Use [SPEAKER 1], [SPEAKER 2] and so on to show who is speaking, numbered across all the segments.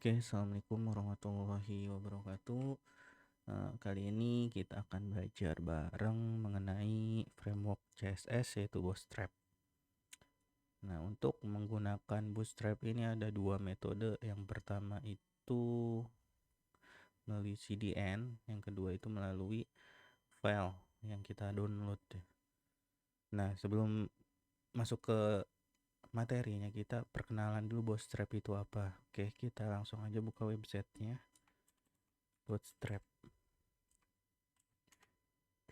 [SPEAKER 1] Oke, assalamualaikum warahmatullahi wabarakatuh. Kali ini kita akan belajar bareng mengenai framework CSS yaitu Bootstrap. Nah, untuk menggunakan Bootstrap ini ada dua metode. Yang pertama itu melalui CDN, yang kedua itu melalui file yang kita download. Nah, sebelum masuk ke materinya, kita perkenalan dulu Bootstrap itu apa. Oke, kita langsung aja buka websitenya Bootstrap.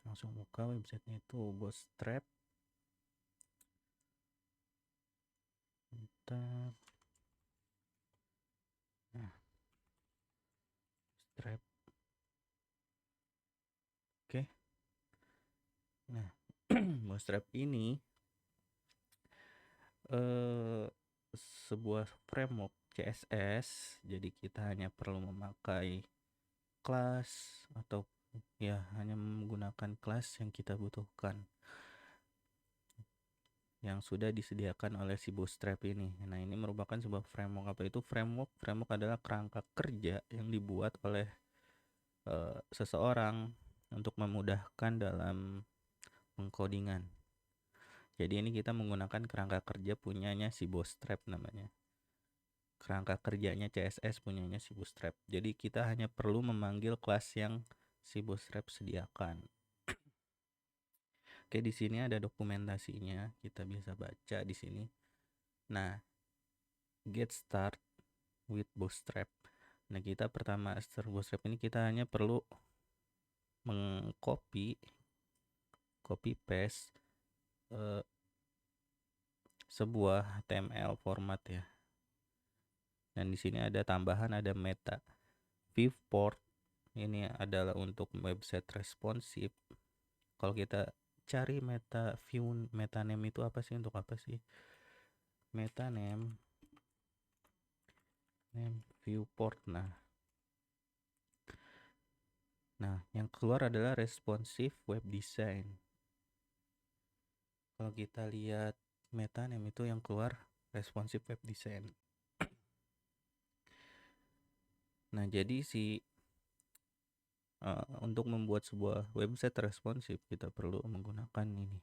[SPEAKER 1] Langsung buka websitenya itu Bootstrap. Nah, Bootstrap. Oke. Nah, Bootstrap ini sebuah framework CSS. Jadi kita hanya perlu memakai kelas atau ya hanya menggunakan kelas yang kita butuhkan, yang sudah disediakan oleh si Bootstrap ini. Nah, ini merupakan sebuah framework. Apa itu framework? Framework adalah kerangka kerja yang dibuat oleh seseorang untuk memudahkan dalam pengkodingan. Jadi ini kita menggunakan kerangka kerja punyanya si Bootstrap namanya. Kerangka kerjanya CSS punyanya si Bootstrap. Jadi kita hanya perlu memanggil kelas yang si Bootstrap sediakan. Oke, di sini ada dokumentasinya, kita bisa baca di sini. Nah, get start with Bootstrap. Nah, kita pertama start Bootstrap ini kita hanya perlu copy paste sebuah HTML format ya. Dan di sini ada tambahan, ada meta viewport. Ini adalah untuk website responsif. Kalau kita cari meta name itu apa sih, untuk apa sih? Meta name viewport. Nah, yang keluar adalah responsive web design. Kalau kita lihat meta name itu yang keluar responsive web design. Nah, jadi untuk membuat sebuah website responsif kita perlu menggunakan ini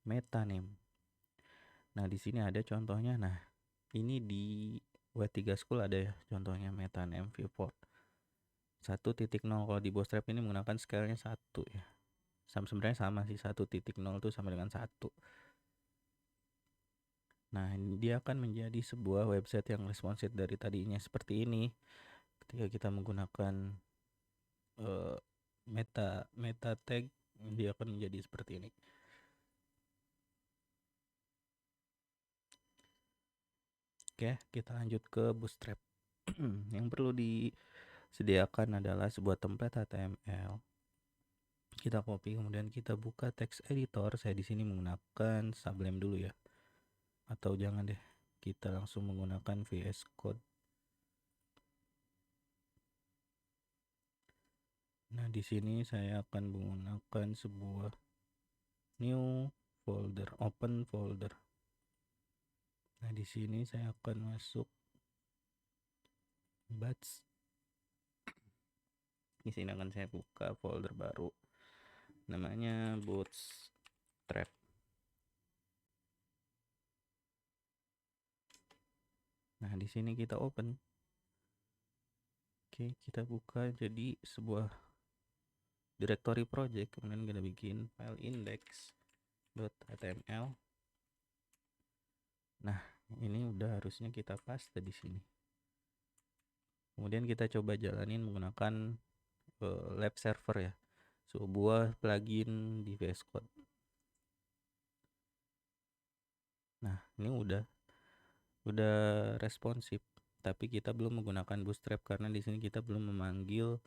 [SPEAKER 1] meta name. Nah, di sini ada contohnya. Nah, ini di W3 School ada ya contohnya meta name viewport 1.0. Kalau di Bootstrap ini menggunakan scale-nya 1 ya. Sebenarnya sama sih, 1.0 itu sama dengan 1. Nah, ini dia akan menjadi sebuah website yang responsif dari tadinya seperti ini. Ketika kita menggunakan meta tag, dia akan menjadi seperti ini. Oke, kita lanjut ke Bootstrap. Yang perlu disediakan adalah sebuah template HTML. Kita copy, kemudian kita buka text editor. Saya di sini menggunakan Sublime dulu ya. Atau jangan deh, kita langsung menggunakan VS Code. Nah, di sini saya akan menggunakan sebuah new folder, open folder. Nah, di sini saya akan masuk batch. Di sini akan saya buka folder baru, namanya Bootstrap. Nah, di sini kita open. Oke, kita buka jadi sebuah directory project, kemudian kita bikin file index.html. Nah, ini udah harusnya kita paste di sini. Kemudian kita coba jalanin menggunakan lab server ya, sebuah plugin di VS Code. Nah, ini udah responsif, tapi kita belum menggunakan Bootstrap karena di sini kita belum memanggil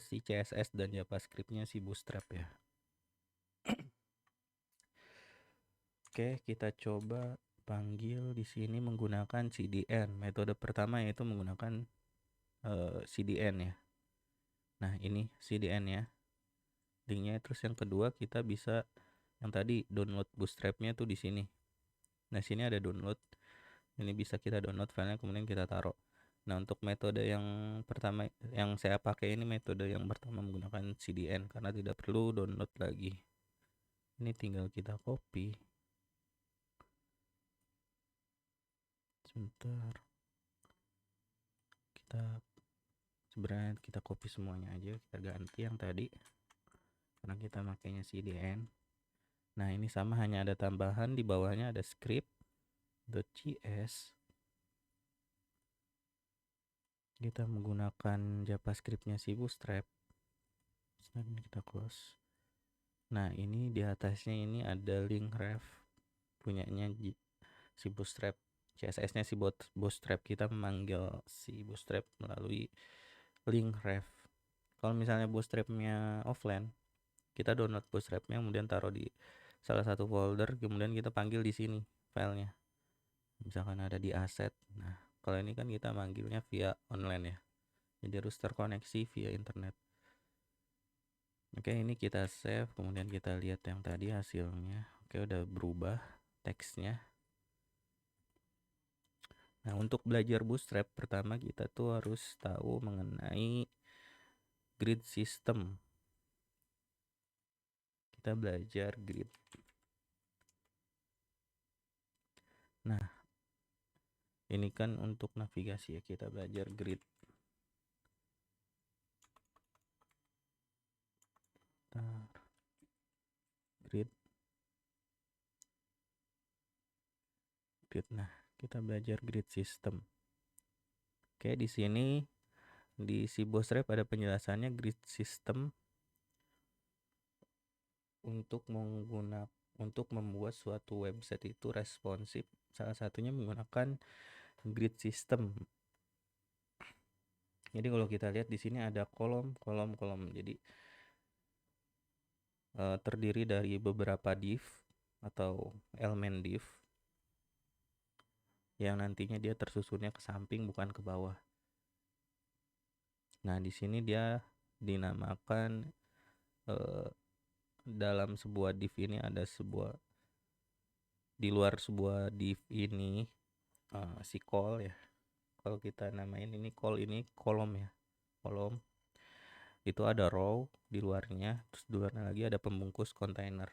[SPEAKER 1] si CSS dan JavaScript-nya si Bootstrap ya. Oke, kita coba panggil di sini menggunakan CDN. Metode pertama yaitu menggunakan CDN ya. Nah, ini CDN ya, linknya. Terus yang kedua kita bisa yang tadi download Bootstrap-nya tuh di sini. Nah, sini ada download. Ini bisa kita download filenya, kemudian kita taruh. Nah, untuk metode yang pertama yang saya pakai ini, metode yang pertama menggunakan CDN karena tidak perlu download lagi. Ini tinggal kita copy. Sebentar. Sebenarnya kita copy semuanya aja, kita ganti yang tadi karena kita makainya CDN. Nah, ini sama, hanya ada tambahan di bawahnya ada script.js. Kita menggunakan JavaScript-nya si Bootstrap. Kita close. Nah, ini di atasnya ini ada link ref punyanya si Bootstrap. CSS-nya si Bootstrap, kita memanggil si Bootstrap melalui link ref. Kalau misalnya Bootstrap-nya offline, kita download Bootstrap-nya kemudian taruh di salah satu folder, kemudian kita panggil di sini filenya. Misalkan ada di asset. Nah, kalau ini kan kita manggilnya via online ya. Jadi harus terkoneksi via internet. Oke, ini kita save, kemudian kita lihat yang tadi hasilnya. Oke, udah berubah teksnya. Nah, untuk belajar Bootstrap pertama kita tuh harus tahu mengenai grid system. Kita belajar grid. Nah, ini kan untuk navigasi ya, kita belajar grid. Grid. Nah, kita belajar grid system. Oke, di sini di si Bootstrap ada penjelasannya grid system untuk membuat suatu website itu responsif. Salah satunya menggunakan grid system. Jadi kalau kita lihat di sini ada kolom. Jadi terdiri dari beberapa div atau elemen div yang nantinya dia tersusunnya ke samping bukan ke bawah. Nah, di sini dia dinamakan dalam sebuah div ini ada di luar sebuah div ini si call ya. Kalau kita namain ini call, ini kolom ya. Kolom itu ada row di luarnya, terus di luarnya lagi ada pembungkus kontainer.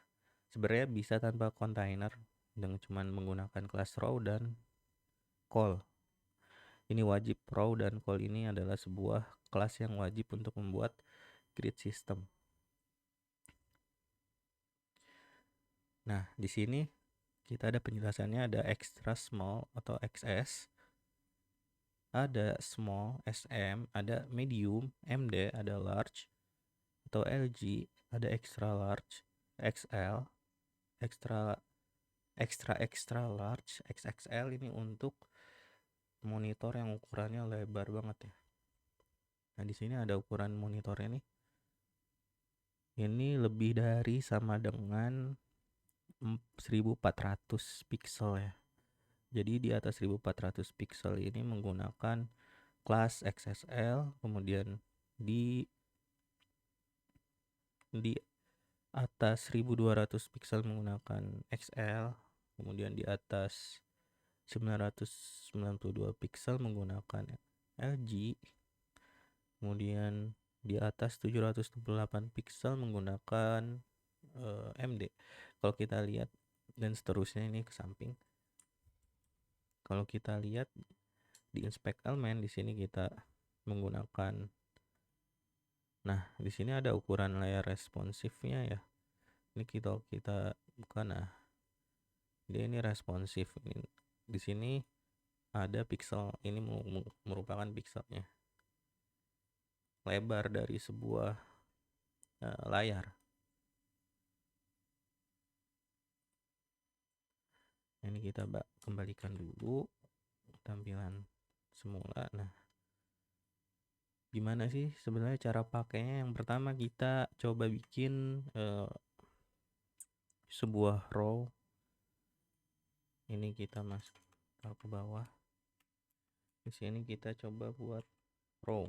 [SPEAKER 1] Sebenarnya bisa tanpa kontainer dengan cuman menggunakan kelas row dan call. Ini wajib, row dan call ini adalah sebuah kelas yang wajib untuk membuat grid system. Nah, di sini kita ada penjelasannya, ada extra small atau XS, ada small SM, ada medium MD, ada large atau LG, ada extra large XL, extra large XXL. Ini untuk monitor yang ukurannya lebar banget ya. Nah, di sini ada ukuran monitornya nih. Ini lebih dari sama dengan 1400 pixel ya. Jadi di atas 1400 pixel ini menggunakan kelas XSL, kemudian di atas 1200 pixel menggunakan XL, kemudian di atas 992 pixel menggunakan LG, kemudian di atas 728 pixel menggunakan MD. Kalau kita lihat dan seterusnya ini ke samping. Kalau kita lihat di inspect element, di sini kita menggunakan, nah di sini ada ukuran layar responsifnya ya. Ini kita bukan, nah dia ini responsif. Ini di sini ada pixel, ini merupakan pixelnya, lebar dari sebuah layar. Ini kita kembalikan dulu tampilan semula. Nah, gimana sih sebenarnya cara pakainya? Yang pertama kita coba bikin sebuah row. Ini kita taruh ke bawah. Di sini kita coba buat row.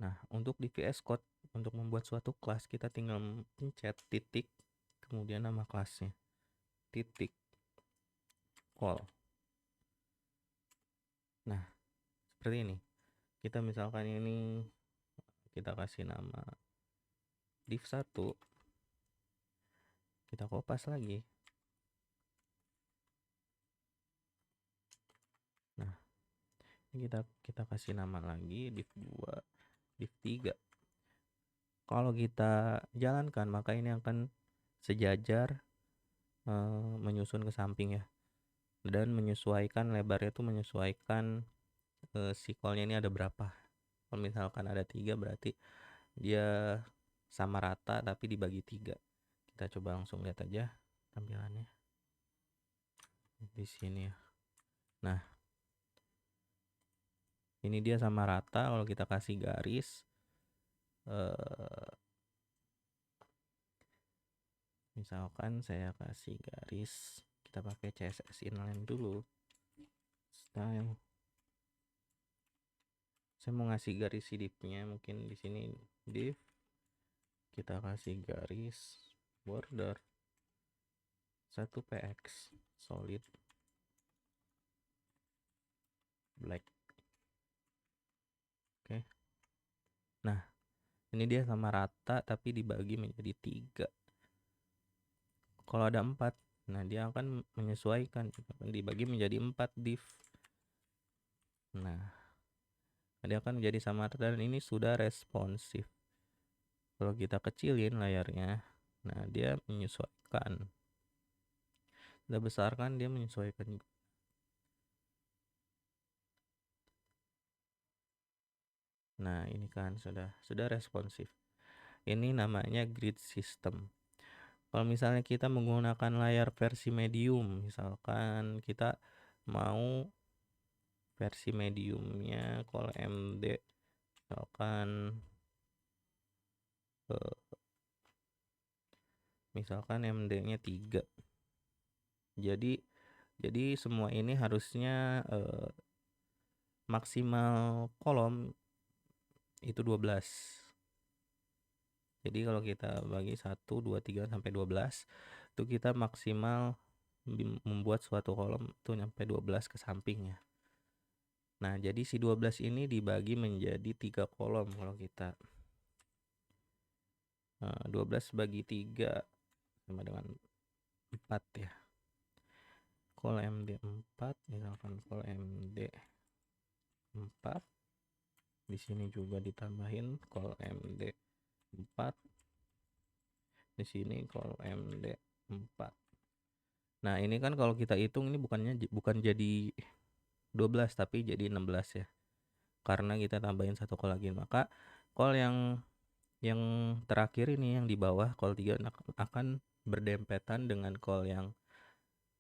[SPEAKER 1] Nah, untuk di VS Code, untuk membuat suatu kelas, kita tinggal pencet titik, kemudian nama kelasnya, titik call. Nah, seperti ini. Kita misalkan ini kita kasih nama div 1, kita kopas lagi. Nah, ini kita kasih nama lagi div 2, div 3. Kalau kita jalankan maka ini akan sejajar menyusun ke samping ya, dan menyesuaikan lebarnya itu menyesuaikan si call-nya ini ada berapa. Kalau misalkan ada 3 berarti dia sama rata tapi dibagi 3. Kita coba langsung lihat aja tampilannya di sini ya. Nah, ini dia sama rata. Kalau kita kasih garis misalkan saya kasih garis, kita pakai CSS inline dulu, style. Saya mau ngasih garis si div-nya, mungkin di sini div, kita kasih garis border 1px solid black. Oke. Nah, ini dia sama rata tapi dibagi menjadi 3. Kalau ada 4, nah dia akan menyesuaikan, akan dibagi menjadi 4 div. Nah, dia akan menjadi sama rata dan ini sudah responsif. Kalau kita kecilin layarnya, nah dia menyesuaikan. Kita besarkan, dia menyesuaikan. Nah, ini kan sudah responsif. Ini namanya grid system. Kalau misalnya kita menggunakan layar versi medium, misalkan kita mau versi mediumnya call MD misalkan MD-nya 3. Jadi semua ini harusnya maksimal kolom itu 12. Jadi kalau kita bagi 1, 2, 3 sampai 12, itu kita maksimal membuat suatu kolom itu sampai 12 ke sampingnya. Nah, jadi si 12 ini dibagi menjadi 3 kolom kalau kita 12 bagi 3 sama dengan 4 ya. Call MD 4, misalkan call MD 4. Di sini juga ditambahin call MD 4. Di sini call MD 4. Nah, ini kan kalau kita hitung ini bukan jadi 12 tapi jadi 16 ya. Karena kita tambahin satu call lagi. Maka call yang terakhir ini yang di bawah call 3 akan berdempetan dengan call yang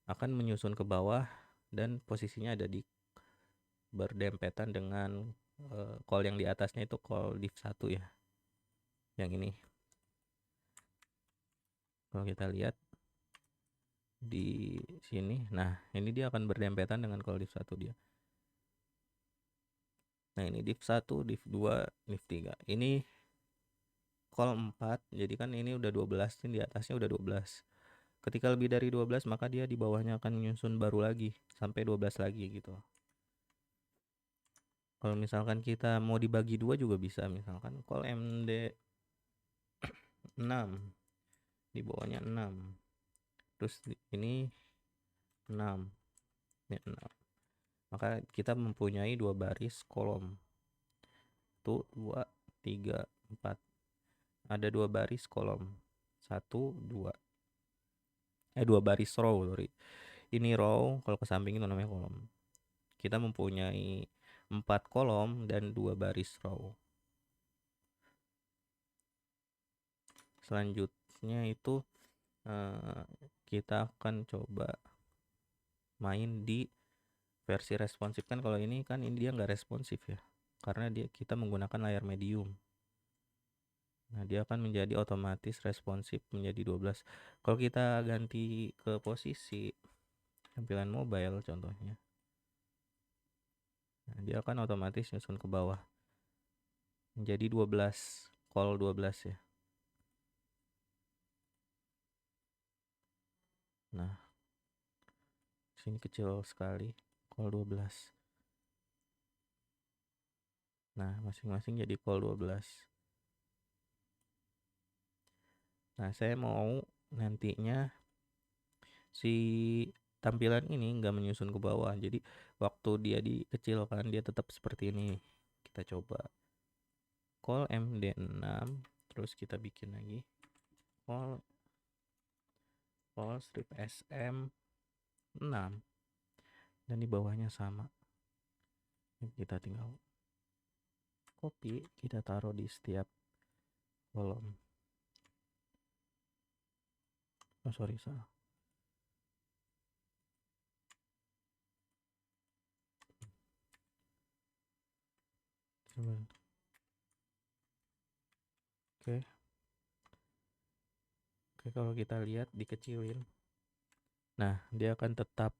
[SPEAKER 1] akan menyusun ke bawah dan posisinya ada di berdempetan dengan call yang di atasnya, itu call div 1 ya. Yang ini. Kalau kita lihat di sini, nah ini dia akan berdempetan dengan call div 1 dia. Nah, ini div 1, div 2, div 3. Ini call 4, jadi kan ini udah 12, ini di atasnya udah 12. Ketika lebih dari 12 maka dia di bawahnya akan menyusun baru lagi sampai 12 lagi gitu. Kalau misalkan kita mau dibagi 2 juga bisa, misalkan call MD 6, di bawahnya 6. Terus ini 6. Ini 6. Maka kita mempunyai 2 baris kolom. 1, 2, 3, 4. Ada 2 baris kolom. 1, 2. 2 baris row, sorry. Ini row, kalau ke samping itu namanya kolom. Kita mempunyai 4 kolom dan 2 baris row. Selanjutnya itu kita akan coba main di versi responsif. Kan kalau ini kan dia nggak responsif ya, karena kita menggunakan layar medium. Nah, dia akan menjadi otomatis responsif menjadi 12. Kalau kita ganti ke posisi tampilan mobile contohnya, nah, dia akan otomatis nyusun ke bawah menjadi 12, call 12 ya. Nah, sini kecil sekali, call 12. Nah, masing-masing jadi call 12. Nah, saya mau nantinya si tampilan ini nggak menyusun ke bawah. Jadi waktu dia dikecilkan dia tetap seperti ini. Kita coba call MD6, terus kita bikin lagi call strip SM6, dan di bawahnya sama. Kita tinggal copy, kita taruh di setiap kolom. Oh sorry, salah. Oke. Oke, kalau kita lihat dikecilin, nah dia akan tetap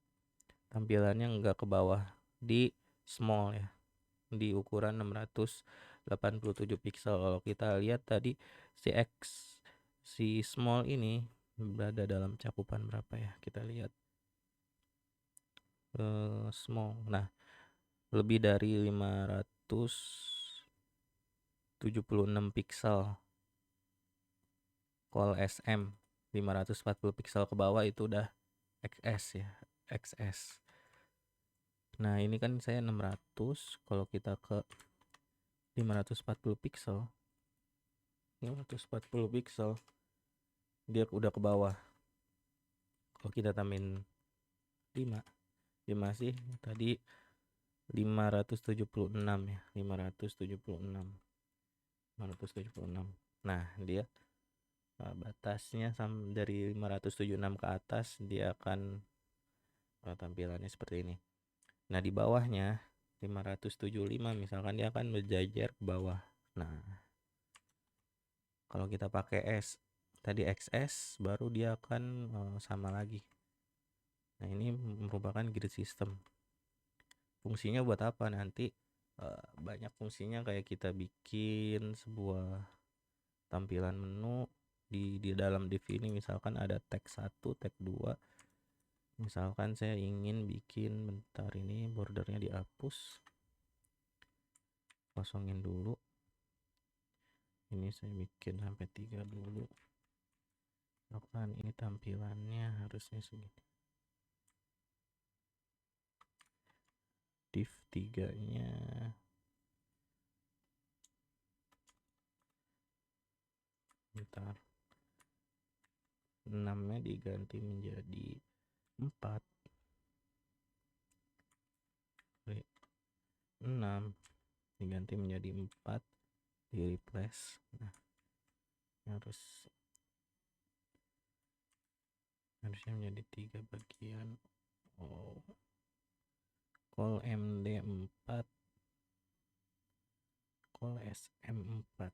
[SPEAKER 1] tampilannya nggak ke bawah, di small ya, di ukuran 687 pixel. Kalau kita lihat tadi si small ini berada dalam cakupan berapa ya, kita lihat small. Nah, lebih dari 576 pixel. Call SM 540 pixel ke bawah itu udah XS ya, XS. Nah, ini kan saya 600, kalau kita ke 540 pixel, 540 pixel dia udah ke bawah. Kalau kita tambahin 5 sih tadi 576 ya, 576. Nah, dia batasnya dari 576 ke atas dia akan tampilannya seperti ini. Nah, di bawahnya 575 misalkan dia akan berjajar ke bawah. Nah, kalau kita pakai tadi XS baru dia akan sama lagi. Nah, ini merupakan grid system. Fungsinya buat apa? Nanti banyak fungsinya, kayak kita bikin sebuah tampilan menu di dalam div ini. Misalkan ada tag 1, tag 2. Misalkan saya ingin bikin, bentar ini bordernya dihapus, kosongin dulu. Ini saya bikin sampai 3 dulu. Misalkan ini tampilannya harusnya segini. Div 3-nya bentar, 6-nya diganti menjadi 4. 6 diganti menjadi 4, di replace. Nah, harusnya menjadi 3 bagian. Call MD4, call SM4.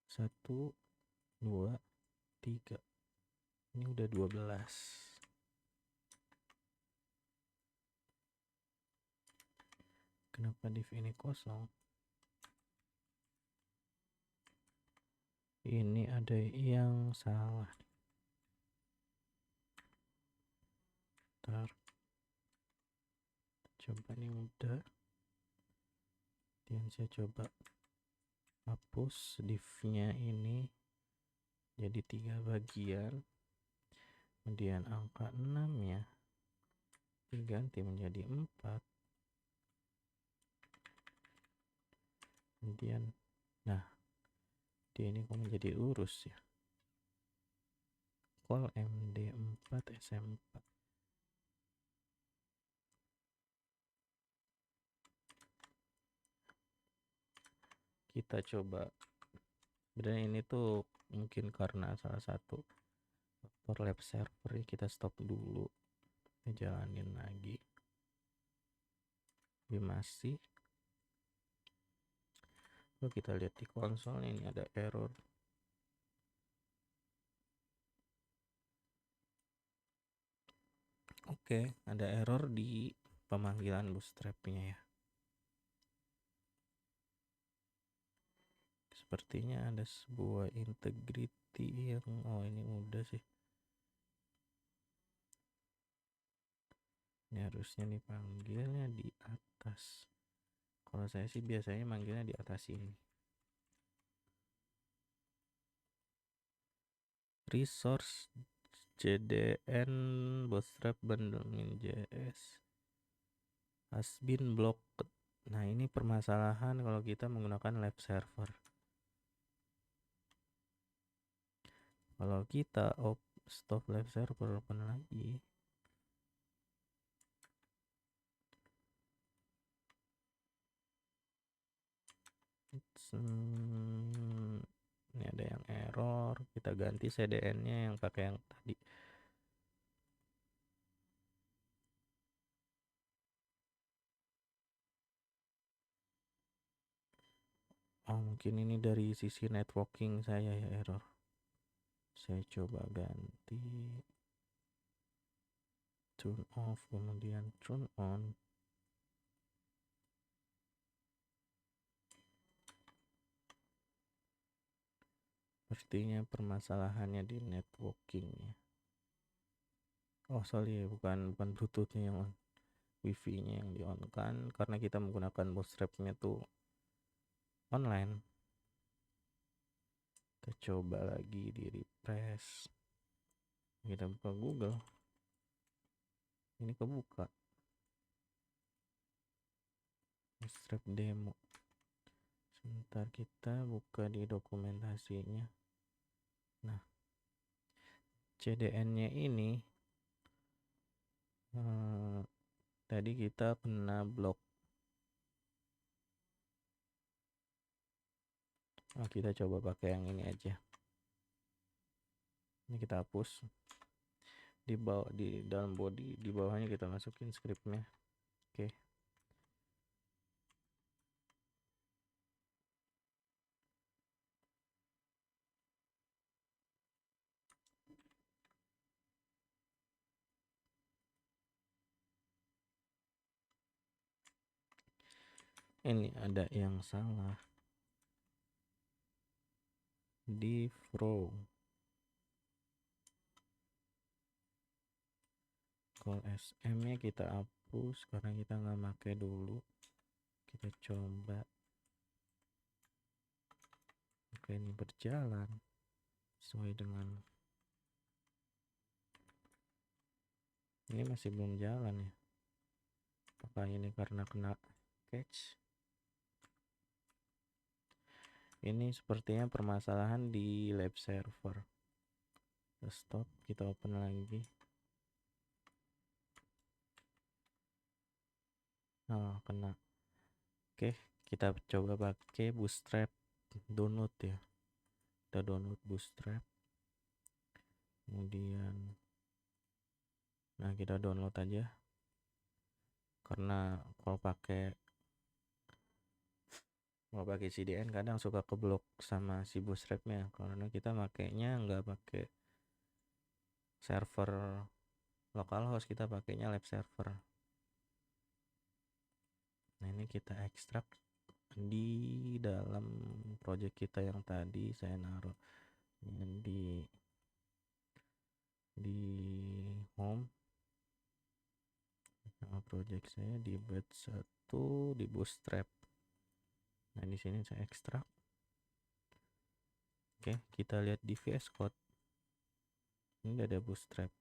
[SPEAKER 1] 1, 2, 3. Ini udah 12. Kenapa div ini kosong? Ini ada yang salah. Ntar coba ini udah. Dan saya coba hapus divnya ini jadi 3 bagian. Kemudian angka 6 ya diganti menjadi 4. Kemudian nah, dia ini kok menjadi lurus ya. Call MD4 SM4. Kita coba. Sebenarnya ini tuh mungkin karena salah satu faktor lab server. Kita stop dulu, kita jalanin lagi. Dia masih. Kalau kita lihat di konsol ini ada error. Oke, ada error di pemanggilan bootstrap-nya ya. Sepertinya ada sebuah integrity yang ini udah sih. Ini harusnya dipanggilnya di atas. Kalau saya sih biasanya manggilnya di atas ini. Resource JDN Bootstrap bundle.min.js has been blocked. Nah, ini permasalahan kalau kita menggunakan live server. Kalau kita stop live server, open lagi. Ini ada yang error, kita ganti CDN-nya yang pakai yang tadi. Oh, mungkin ini dari sisi networking saya ya error. Saya coba ganti turn off kemudian turn on. Sepertinya permasalahannya di networkingnya. Oh sorry, bukan Bluetoothnya yang on, wifi-nya yang di on kan, karena kita menggunakan Bootstrap-nya tuh online. Kita coba lagi di refresh. Kita buka Google. Ini kebuka. Bootstrap demo. Sebentar kita buka di dokumentasinya. Nah, CDN-nya ini tadi kita kena blok. Nah, kita coba pakai yang ini aja. Ini kita hapus. Di bawah, di dalam body, di bawahnya kita masukin scriptnya. Oke. Ini ada yang salah di row. Call SM nya kita hapus karena kita nggak pakai dulu. Kita coba. Oke, ini berjalan sesuai dengan ini masih belum jalan ya. Apakah ini karena kena cache? Ini sepertinya permasalahan di live server. Kita stop, kita open lagi. Oh, kena. Oke, kita coba pakai Bootstrap download ya. Kita download Bootstrap. Kemudian nah, kita download aja. Karena kalau pakai CDN kadang suka keblok sama si Bootstrap-nya karena kita makainya nggak pakai server localhost, kita pakainya live server. Nah, ini kita ekstrak di dalam project kita yang tadi saya naruh di home. Nama project saya di bed 1 di Bootstrap. Nah, di sini saya ekstrak. Oke, kita lihat di VS Code. Ini ada Bootstrap.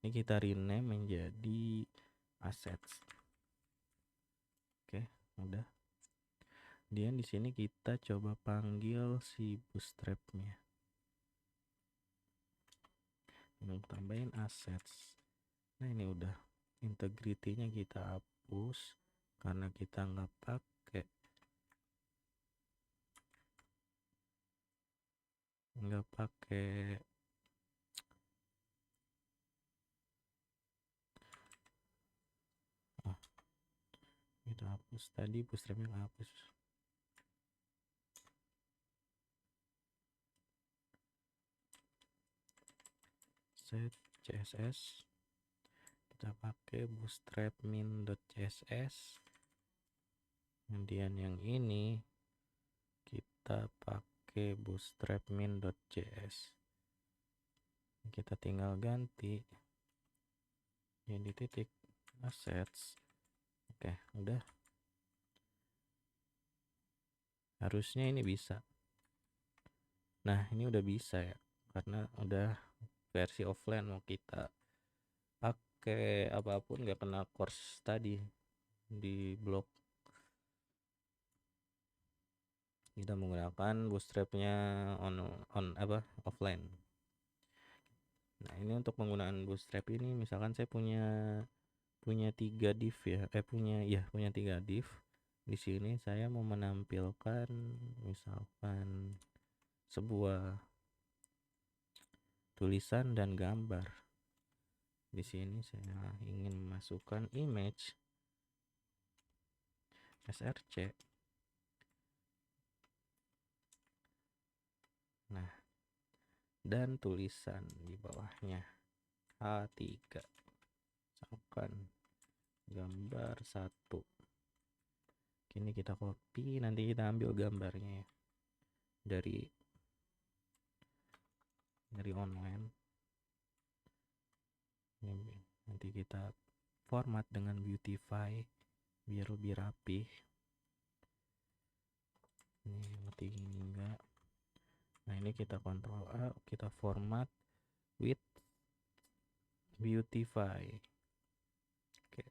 [SPEAKER 1] Ini kita rename menjadi assets. Oke, udah. Kemudian di sini kita coba panggil si Bootstrap-nya. Ini tambahin assets. Nah, ini udah. Integrity-nya kita hapus karena kita nggak pakai kita hapus tadi Bootstrap-nya nggak hapus. Set CSS kita pakai Bootstrap min.css. Kemudian yang ini kita pakai Bootstrap min.js. Kita tinggal ganti yang di titik. assets. Oke, udah. Harusnya ini bisa. Nah, ini udah bisa ya, karena udah versi offline. Mau kita pakai apapun nggak kena course tadi di blog. Kita menggunakan bootstrapnya offline. Nah, ini untuk penggunaan bootstrap ini, misalkan saya punya 3 div ya, punya 3 div. Di sini saya mau menampilkan misalkan sebuah tulisan dan gambar. Di sini saya ingin memasukkan image src. Nah, dan tulisan di bawahnya H3. Misalkan gambar 1. Ini kita copy, nanti kita ambil gambarnya ya, dari online. Ini nanti kita format dengan beautify biar lebih rapih. Ini tinggi enggak. Nah, ini kita Ctrl A, kita format with beautify. Oke,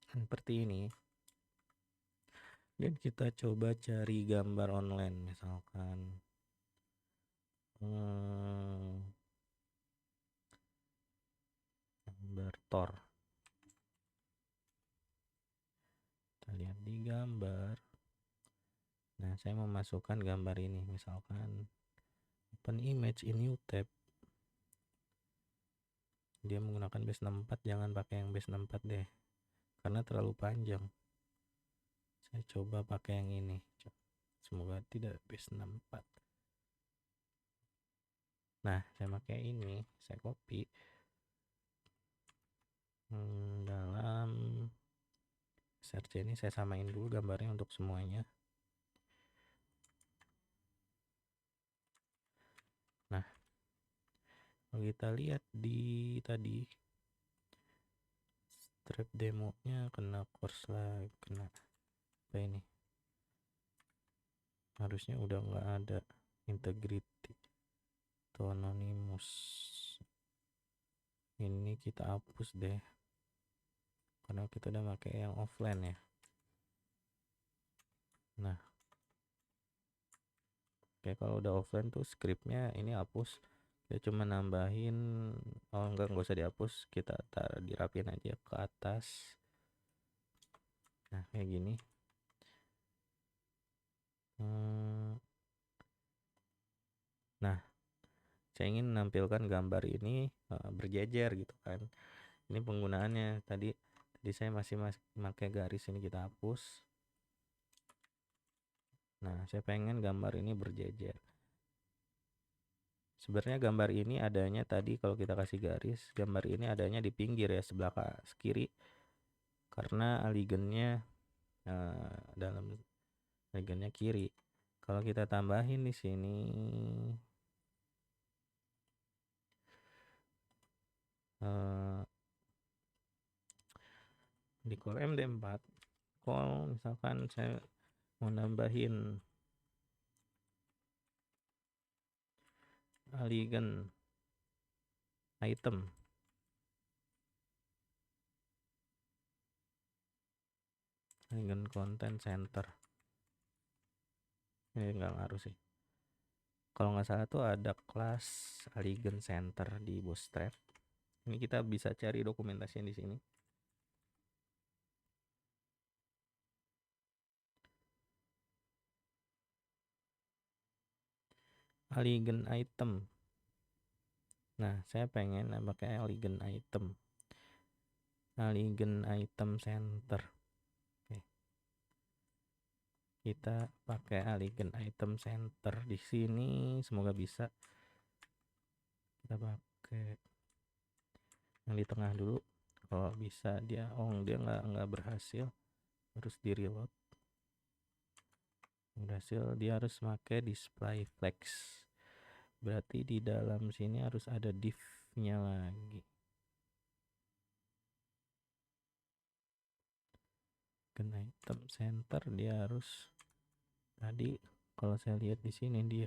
[SPEAKER 1] seperti ini. Dan kita coba cari gambar online, misalkan gambar Thor. Kita lihat di gambar. Nah, saya memasukkan gambar ini, misalkan open image in new tab. Dia menggunakan base 64, jangan pakai yang base 64 deh, karena terlalu panjang. Saya coba pakai yang ini, semoga tidak base 64. Nah, saya pakai ini, saya copy dalam search ini. Saya samain dulu gambarnya untuk semuanya. Nah, kalau kita lihat di tadi strap demonya kena course lagi, kena apa ini, harusnya udah nggak ada integrity atau anonymous. Ini kita hapus deh, karena kita udah pakai yang offline ya. Nah, kayak kalau udah offline tuh scriptnya ini hapus. Kita cuma nambahin, enggak usah dihapus, kita taruh dirapin aja ke atas. Nah, kayak gini. Nah, saya ingin menampilkan gambar ini berjejer gitu kan. Ini penggunaannya tadi saya masih pakai garis, ini kita hapus. Nah, saya pengen gambar ini berjejer. Sebenarnya gambar ini adanya tadi, kalau kita kasih garis, gambar ini adanya di pinggir ya, sebelah kiri, karena alignnya dalam alignnya kiri. Kalau kita tambahin di sini di call MD4, call misalkan saya mau nambahin align item, align content center, ini nggak ngaruh sih. Kalau nggak salah tuh ada kelas align center di Bootstrap. Ini kita bisa cari dokumentasinya di sini. Align item. Nah, saya pengen pakai align item. Align item center. Oke. Kita pakai align item center di sini, semoga bisa. Kita pakai yang di tengah dulu. Kalau bisa dia nggak berhasil, harus di reload. Berhasil, dia harus pakai display flex. Berarti di dalam sini harus ada div-nya lagi. icon item center dia harus, tadi kalau saya lihat di sini dia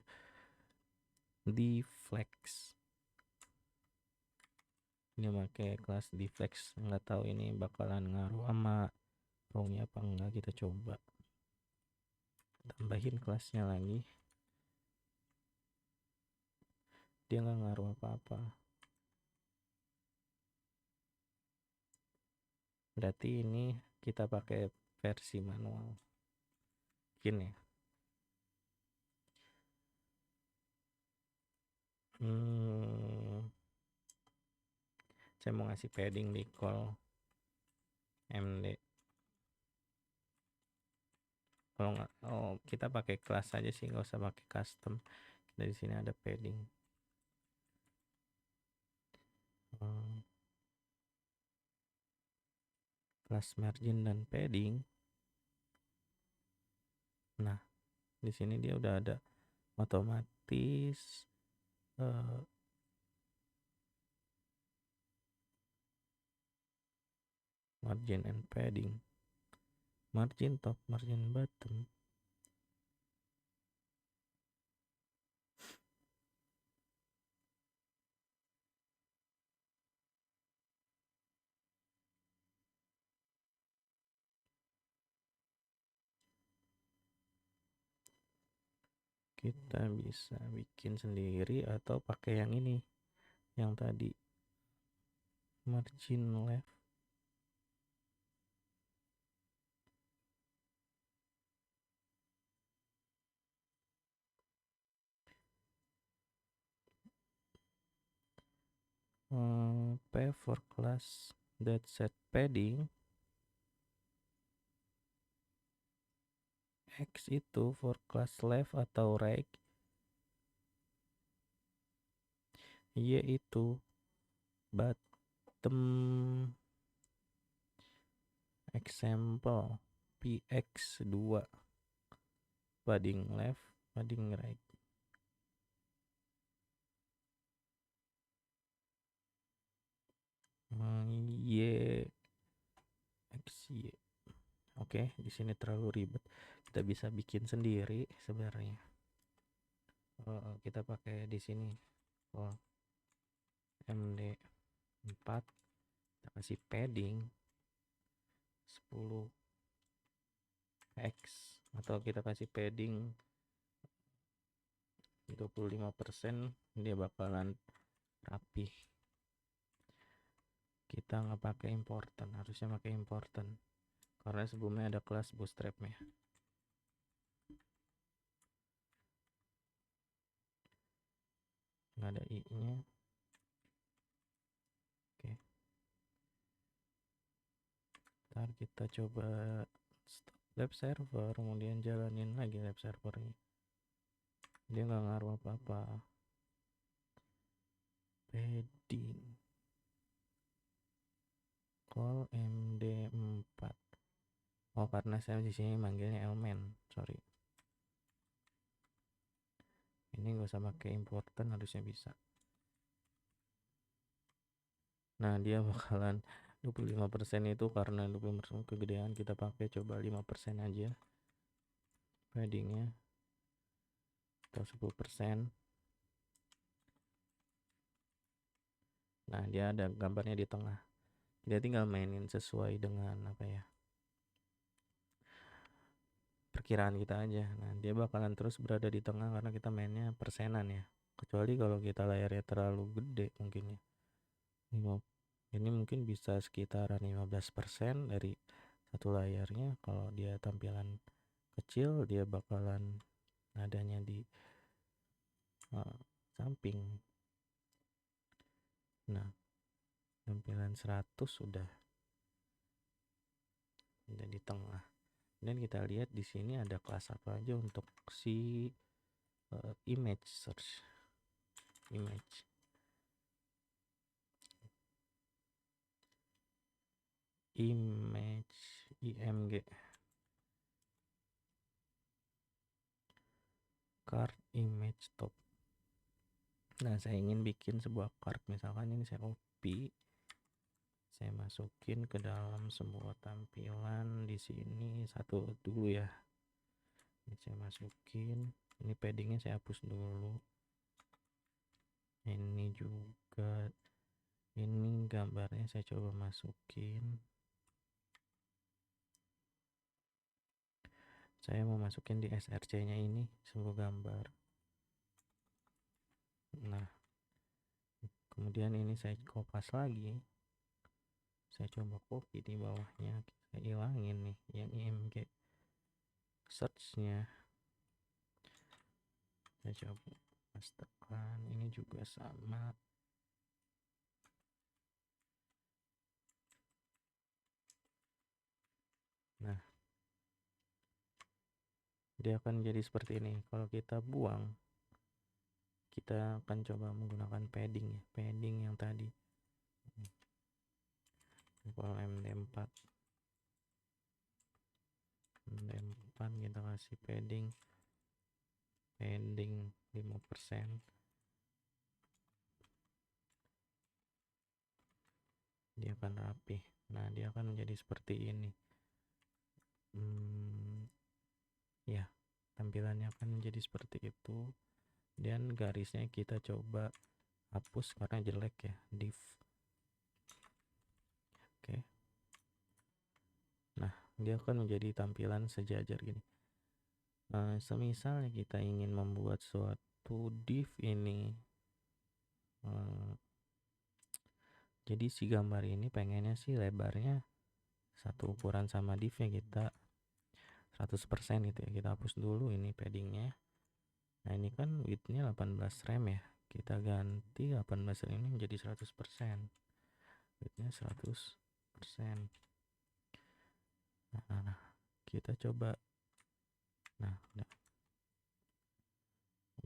[SPEAKER 1] deflex, ini pakai kelas deflex, nggak tahu ini bakalan ngaruh sama rownya apa enggak. Kita coba tambahin kelasnya lagi, dia nggak ngaruh apa-apa. Berarti ini kita pakai versi manual gini. Saya mau ngasih padding di call md. Kalau nggak, kita pakai kelas aja sih, nggak usah pakai custom. Dari sini ada padding. Kelas margin dan padding. Nah, di sini dia udah ada otomatis margin and padding, margin top, margin bottom. Kita bisa bikin sendiri atau pakai yang ini, yang tadi margin left. P for class that set padding, X itu for class left atau right, Y itu bottom. Example PX2 padding left, padding right. Y XY. Oke, di sini terlalu ribet. Kita bisa bikin sendiri sebenarnya. Kita pakai di sini MD4, kita kasih padding 10x, atau kita kasih padding 25%, dia bakalan rapih. Kita nggak pakai important, harusnya pakai important karena sebelumnya ada kelas bootstrapnya. Nggak ada i nya. Oke, ntar kita coba stop lab server, kemudian jalanin lagi lab servernya, dia nggak ngaruh apa-apa. Padding call MD4. Karena saya di sini manggilnya element, sorry. Ini nggak usah pakai important, harusnya bisa. Nah, dia bakalan 25% itu karena 25% kegedean, kita pakai coba 5% aja paddingnya, atau 10%. Nah, dia ada gambarnya di tengah. Kita tinggal mainin sesuai dengan perkiraan kita aja. Nah, dia bakalan terus berada di tengah karena kita mainnya persenan ya. Kecuali kalau kita layarnya terlalu gede mungkin ya. Ini mungkin bisa sekitaran 15% dari satu layarnya. Kalau dia tampilan kecil, dia bakalan adanya di samping. Nah, tampilan 100 sudah di tengah. Dan kita lihat di sini ada kelas apa aja untuk si image search, image IMG, card image top. Nah, saya ingin bikin sebuah card, misalkan ini saya copy, Saya masukin ke dalam sebuah tampilan di sini satu dulu ya. Ini saya masukin, ini paddingnya saya hapus dulu. Ini juga, ini gambarnya saya coba masukin. Saya mau masukin di src nya ini sebuah gambar. Nah, kemudian ini saya kopas lagi, saya coba copy di bawahnya, saya hilangin nih yang img search nya, saya coba pastekan, ini juga sama. Nah, dia akan jadi seperti ini. Kalau kita buang, kita akan coba menggunakan padding ya, padding yang tadi kalau md4 kita kasih padding 5%, dia akan rapi. Nah, dia akan menjadi seperti ini. Ya, tampilannya akan menjadi seperti itu. Dan garisnya kita coba hapus karena jelek ya, div. Oke. Nah, dia akan menjadi tampilan sejajar gini. Semisalnya kita ingin membuat suatu div ini, jadi si gambar ini pengennya sih lebarnya satu ukuran sama divnya, kita 100% gitu ya. Kita hapus dulu ini paddingnya. Nah, ini kan widthnya 18 rem ya, kita ganti 18 rem ini menjadi 100%, widthnya 100%. Nah, kita coba. Nah,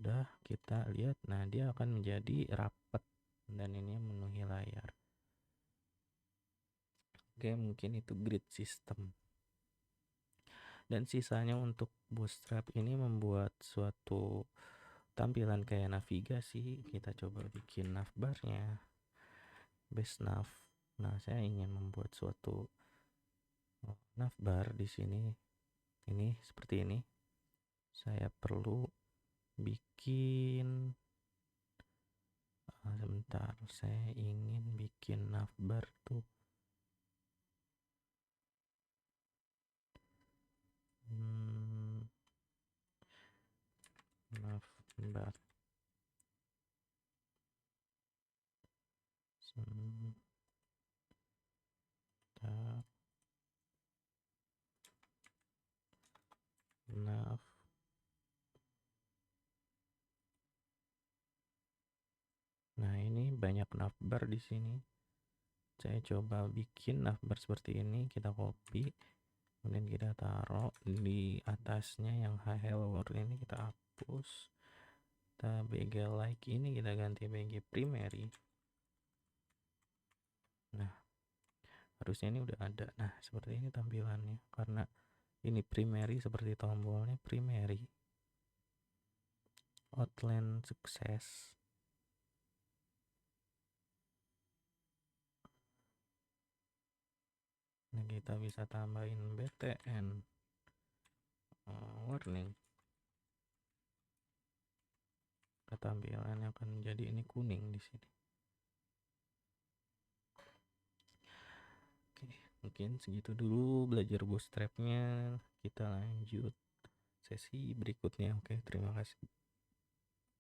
[SPEAKER 1] udah kita lihat. Nah, dia akan menjadi rapat dan ini memenuhi layar. Oke, mungkin itu grid system. Dan sisanya untuk Bootstrap ini membuat suatu tampilan kayak navigasi. Kita coba bikin navbarnya, base nav. Nah, saya ingin membuat suatu navbar di sini. Ini seperti ini. Saya perlu bikin, sebentar, saya ingin bikin navbar tuh. Navbar. Nav. Nah, ini banyak navbar di sini. Saya coba bikin navbar seperti ini, kita copy, kemudian kita taruh di atasnya. Yang hello world ini kita hapus, kita bg like ini kita ganti bg primary. Nah, harusnya ini udah ada. Nah, seperti ini tampilannya, karena ini primary, seperti tombolnya primary. Outline sukses. Nah, kita bisa tambahin btn warning. Tampilannya akan menjadi ini kuning di sini. Oke, mungkin segitu dulu belajar Bootstrapnya. Kita lanjut sesi berikutnya. Oke, terima kasih.